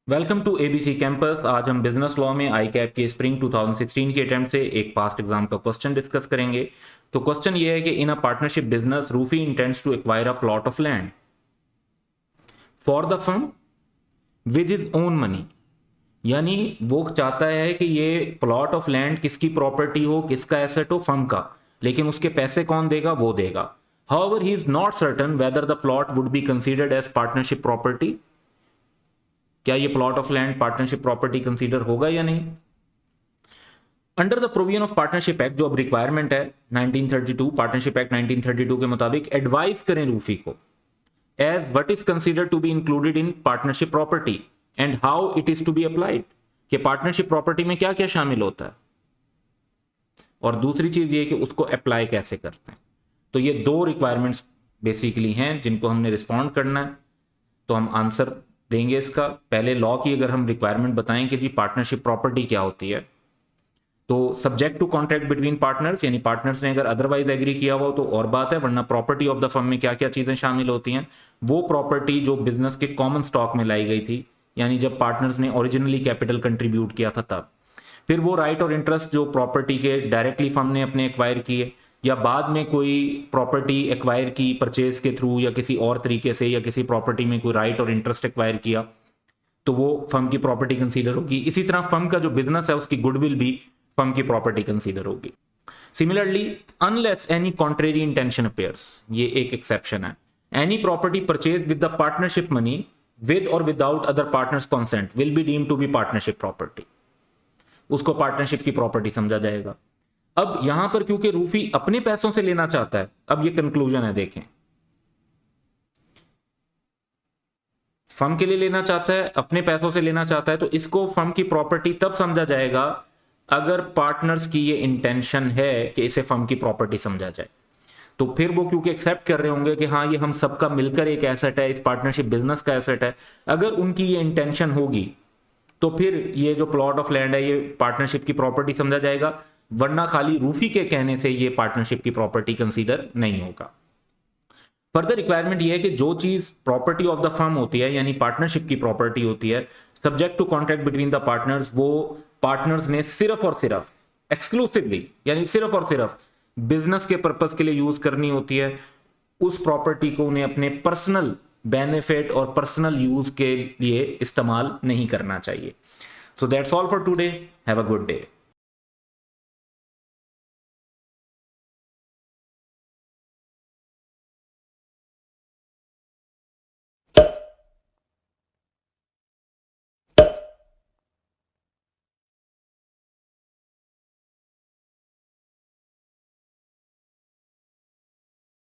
Welcome to ABC campus. आज हम business law में आई कैप के स्प्रिंग 2016 के अटेम्प्ट से एक पास्ट एग्जाम का क्वेश्चन डिस्कस करेंगे। तो क्वेश्चन ये है कि in a partnership business Rufi intends to acquire a plot of land for the firm with his own money. यानी वो चाहता है कि ये प्लॉट ऑफ लैंड किसकी प्रॉपर्टी हो, किसका एसेट हो, फर्म का, लेकिन उसके पैसे कौन देगा, वो देगा। However he is not certain whether the plot would be considered as partnership property. क्या ये plot of land partnership property consider होगा या नहीं। Under the provision of partnership act, जो अब रिक्वायरमेंट है 1932, पार्टनरशिप एक्ट 1932 के मुताबिक एडवाइस करें रूफी को as what is considered to be included in partnership property and how it is to be applied. कि पार्टनरशिप प्रॉपर्टी में क्या क्या शामिल होता है और दूसरी चीज ये कि उसको अप्लाई कैसे करते हैं। तो ये दो रिक्वायरमेंट्स बेसिकली हैं जिनको हमने रिस्पॉन्ड करना है। तो हम आंसर देंगे इसका। पहले लॉ की अगर हम रिक्वायरमेंट बताएं कि जी पार्टनरशिप प्रॉपर्टी क्या होती है, तो subject to contract between partners, यानी पार्टनर्स ने अगर अदरवाइज एग्री किया हो तो और बात है, वरना प्रॉपर्टी ऑफ द फर्म में क्या क्या चीजें शामिल होती हैं। वो प्रॉपर्टी जो बिजनेस के कॉमन स्टॉक में लाई गई थी, यानी जब पार्टनर्स ने ओरिजिनली कैपिटल कंट्रीब्यूट किया था तब। फिर वो राइट और इंटरेस्ट जो प्रॉपर्टी के डायरेक्टली फर्म ने अपने एक्वायर किए या बाद में कोई प्रॉपर्टी एक्वायर की परचेज के थ्रू या किसी और तरीके से, या किसी प्रॉपर्टी में कोई राइट और इंटरेस्ट एक्वायर किया, तो वो फर्म की प्रॉपर्टी कंसीडर होगी। इसी तरह फर्म का जो बिजनेस है उसकी गुडविल भी फर्म की प्रॉपर्टी कंसीडर होगी। Similarly, unless any contrary intention appears, ये एक एक्सेप्शन है, any property purchase with the partnership money with और without other partners consent will be deemed to be partnership property. उसको पार्टनरशिप की property समझा जाएगा। अब यहां पर क्योंकि रूफी अपने पैसों से लेना चाहता है, अब ये कंक्लूजन है, देखें, फर्म के लिए लेना चाहता है, अपने पैसों से लेना चाहता है, तो इसको फर्म की प्रॉपर्टी तब समझा जाएगा अगर पार्टनर्स की ये इंटेंशन है कि इसे फर्म की प्रॉपर्टी समझा जाए। तो फिर वो क्योंकि एक्सेप्ट कर रहे होंगे कि हाँ ये हम सबका मिलकर एक एसेट है, इस पार्टनरशिप बिजनेस का एसेट है, अगर उनकी ये इंटेंशन होगी तो फिर ये जो प्लॉट ऑफ लैंड है ये पार्टनरशिप की प्रॉपर्टी समझा जाएगा, वरना खाली रूफी के कहने से ये पार्टनरशिप की प्रॉपर्टी कंसीडर नहीं होगा। फर्दर रिक्वायरमेंट ये है कि जो चीज प्रॉपर्टी ऑफ द फर्म होती है, यानी पार्टनरशिप की प्रॉपर्टी होती है, subject to contract between the partners, वो पार्टनर्स ने सिर्फ और सिर्फ एक्सक्लूसिवली, यानी सिर्फ और सिर्फ बिजनेस के पर्पस के लिए यूज करनी होती है। उस प्रॉपर्टी को उन्हें अपने पर्सनल बेनिफिट और पर्सनल यूज के लिए इस्तेमाल नहीं करना चाहिए। So that's all for today. Have a good day.